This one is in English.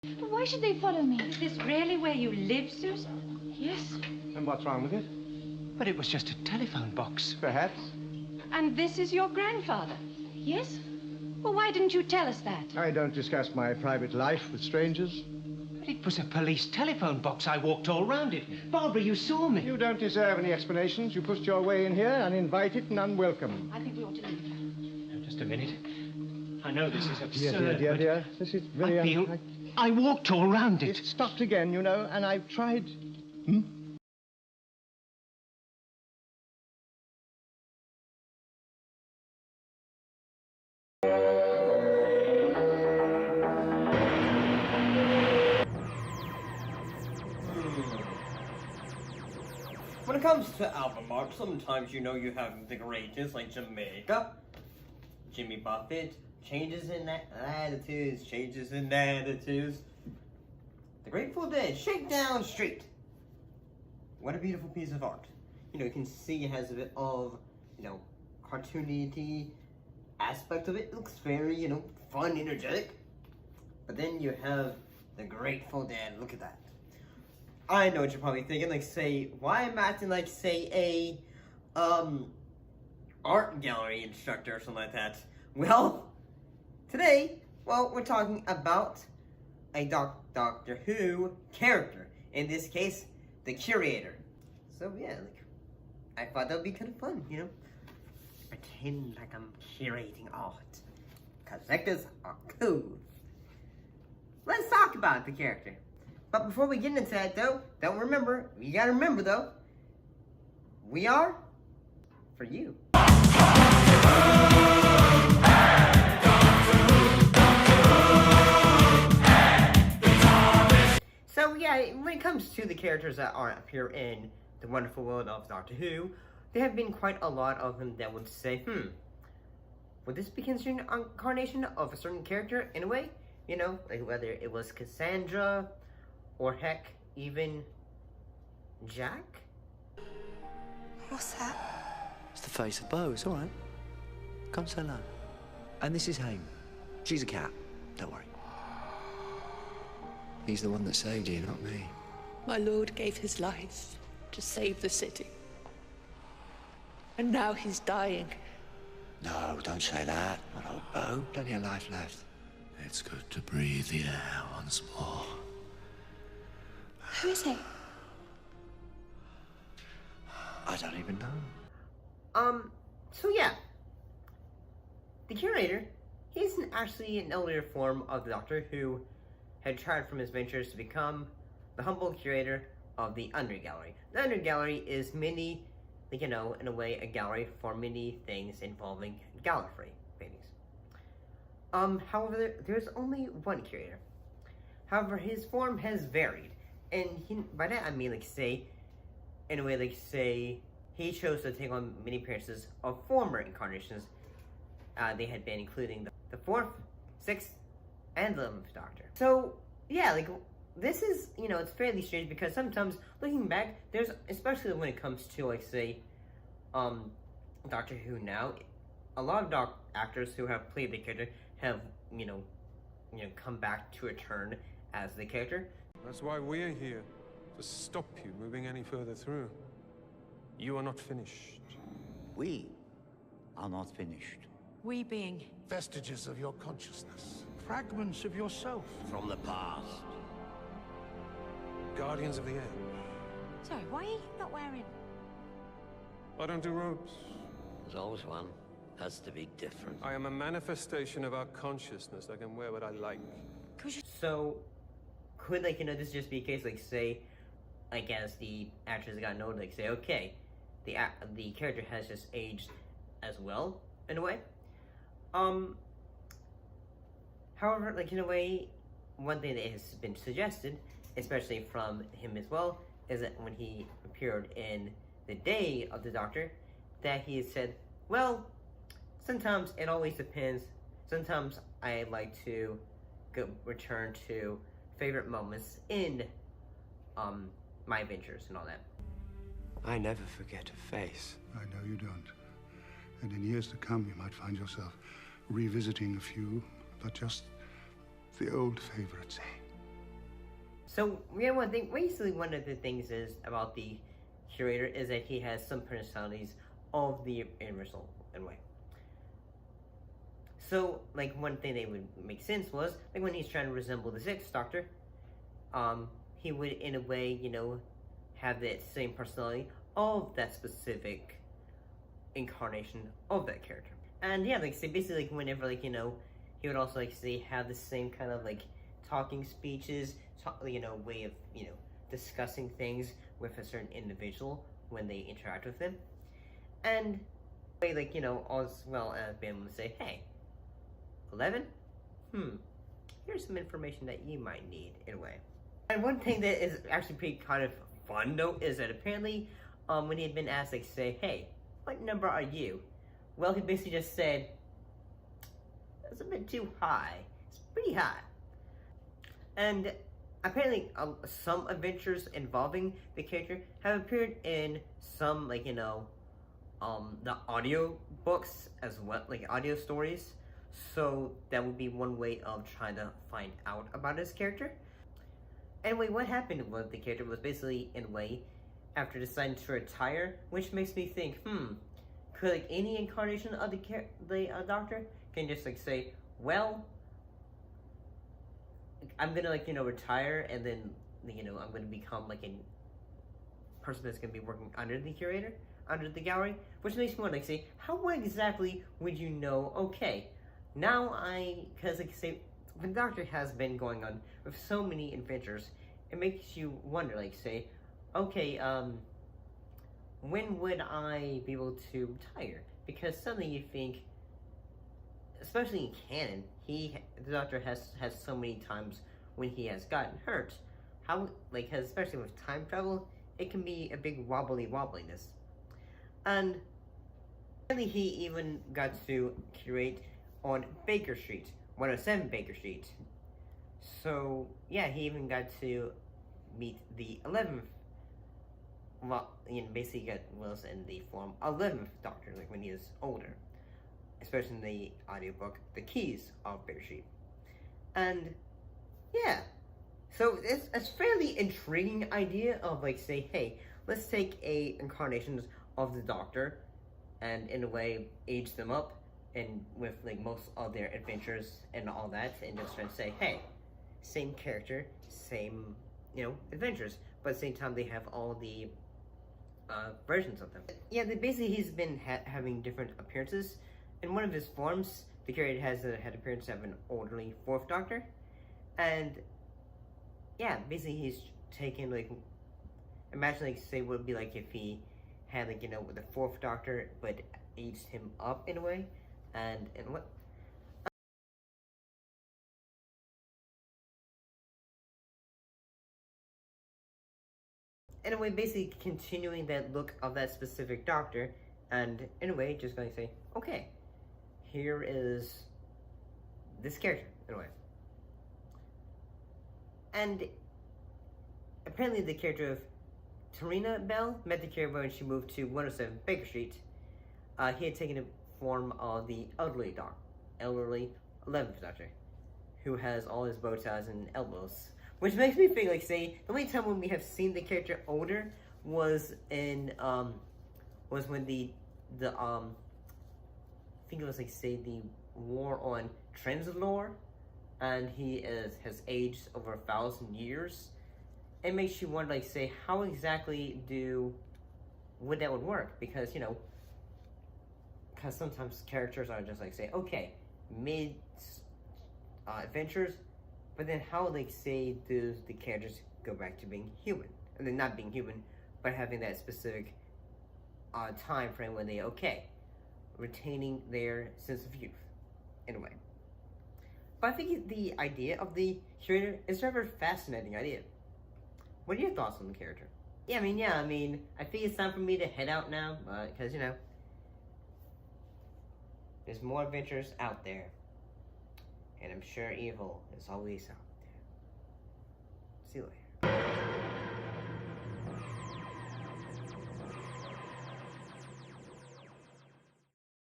But why should they follow me? Is this really where you live, Susan? Yes. And what's wrong with it? But it was just a telephone box. Perhaps. And this is your grandfather? Yes? Well, why didn't you tell us that? I don't discuss my private life with strangers. But it was a police telephone box. I walked all round it. Barbara, you saw me. You don't deserve any explanations. You pushed your way in here, uninvited and unwelcome. I think we ought to leave. Now, just a minute. I know this is Dear, absurd, dear, but dear. This is very... I feel... I walked all round it. It stopped again, you know, and I've tried... When it comes to album art, sometimes you know you have the greatest like Jamaica, Jimmy Buffett, changes in attitudes, changes in attitudes. The Grateful Dead, Shakedown Street. What a beautiful piece of art. You know, you can see it has a bit of, you know, cartoonity aspect of it. It looks very, you know, fun, energetic. But then you have the Grateful Dead. Look at that. I know what you're probably thinking, like, say, why am I acting like, say, a, art gallery instructor or something like that? Well, today, we're talking about a Doctor Who character. In this case, the Curator. So, yeah, like, I thought that would be kind of fun, you know? Pretend like I'm curating art. Collectors are cool. Let's talk about the character. But before we get into that, though, you gotta remember, though, we are for you. So, yeah, when it comes to the characters that appear in the wonderful world of Doctor Who, there have been quite a lot of them that would say, would this be considered an incarnation of a certain character in a way? You know, like whether it was Cassandra, or heck, even Jack? What's that? It's the face of Bo, it's all right. Come say hello. And this is Haim. She's a cat, don't worry. He's the one that saved you, not me. My lord gave his life to save the city. And now he's dying. No, don't say that. Not old Bo. Plenty of life left. It's good to breathe the air once more. Who is he? I don't even know. So yeah. The Curator, he's actually an earlier form of the Doctor who had tried from his ventures to become the humble curator of the Undergallery. The Undergallery is many, you know, in a way, a gallery for many things involving Gallifrey paintings. However, there's only one curator. However, his form has varied. And by that I mean, like, say, in a way, like, say, he chose to take on many appearances of former incarnations. They had been including the 4th, 6th, and 11th Doctor. So, yeah, like, this is, you know, it's fairly strange because sometimes, looking back, there's, especially when it comes to, like, say, Doctor Who now, a lot of actors who have played the character have, you know, come back to return as the character. That's why we're here, to stop you moving any further through. You are not finished. We are not finished. We being Vestiges of your consciousness. Fragments of yourself. From the past. Guardians of the Edge. Sorry, why are you not wearing? I don't do robes. There's always one. Has to be different. I am a manifestation of our consciousness. I can wear what I like. So, could, like, you know, this just be a case, like, say, like, as the actors got noted, like, say, okay, the character has just aged as well, in a way. However, like, in a way, one thing that has been suggested, especially from him as well, is that when he appeared in the Day of the Doctor, that he said, well, sometimes it always depends. Sometimes I like to return to favorite moments in my adventures and all that. I never forget a face. I know you don't. And in years to come, you might find yourself revisiting a few, but just the old favorites, eh? So, yeah, basically one of the things is about the Curator is that he has some personalities of the Universal in a way. So, like, one thing that would make sense was, like, when he's trying to resemble the Sixth Doctor, he would, in a way, you know, have that same personality of that specific incarnation of that character. And yeah, like, say, basically, like, whenever, like, you know, he would also, like, say, have the same kind of, like, talking speeches, you know, way of, you know, discussing things with a certain individual when they interact with them. And, like, you know, as well as being able to say, hey, 11? Here's some information that you might need, in a way. And one thing that is actually pretty kind of fun, though, is that apparently, when he had been asked, like, say, hey, what number are you? Well, he basically just said, that's a bit too high. It's pretty high. And apparently, some adventures involving the character have appeared in some, like, you know, the audio books as well, like audio stories. So that would be one way of trying to find out about his character. Anyway, what happened with the character was basically, in a way, after deciding to retire, which makes me think, could, like, any incarnation of the Doctor can just, like, say, well, I'm gonna, like, you know, retire, and then, you know, I'm gonna become, like, a person that's gonna be working under the Curator, under the gallery, which makes me want to, like, say, how exactly would you know, okay, now because, like, say, the Doctor has been going on with so many adventures, it makes you wonder, like, say, okay, when would I be able to retire? Because suddenly you think, especially in canon, the Doctor has so many times when he has gotten hurt. How, like, especially with time travel, it can be a big wobbliness. And finally, he even got to curate on Baker Street, 107 Baker Street. So, yeah, he even got to meet the 11th, well, you know, basically was in the form 11th Doctor, like, when he is older. Especially in the audiobook, The Keys of Baker Street. And, yeah. So, it's a fairly intriguing idea of, like, say, hey, let's take incarnations of the Doctor and, in a way, age them up and with, like, most of their adventures and all that, and just try to say, hey, same character, same, you know, adventures, but at the same time they have all the versions of them. Yeah, basically he's been having different appearances. In one of his forms, the Curator has had appearance of an elderly Fourth Doctor, and yeah, basically he's taken, like, imagine, like, say what it would be like if he had, like, you know, the Fourth Doctor, but aged him up in a way, and what. In a way, basically continuing that look of that specific Doctor, and in a way, just going to say, okay, here is this character, in a way. And apparently the character of Tarina Bell met the character when she moved to 107 Baker Street. He had taken the form of the elderly 11th Doctor, who has all his bow ties and elbows. Which makes me think, like, say, the only time when we have seen the character older was in, was when I think it was, like, say, the war on Trenzalore, and he has aged over 1,000 years. It makes you wonder, like, say, how exactly would that work? Because, you know, because sometimes characters are just, like, say, okay, mid adventures, but then how, like, say, do the characters go back to being human? And then not being human, but having that specific time frame when they, okay, retaining their sense of youth, in a way. But I think the idea of the Curator is a rather fascinating idea. What are your thoughts on the character? I mean, I think it's time for me to head out now, because, you know, there's more adventures out there. And I'm sure evil is always out there. See you later.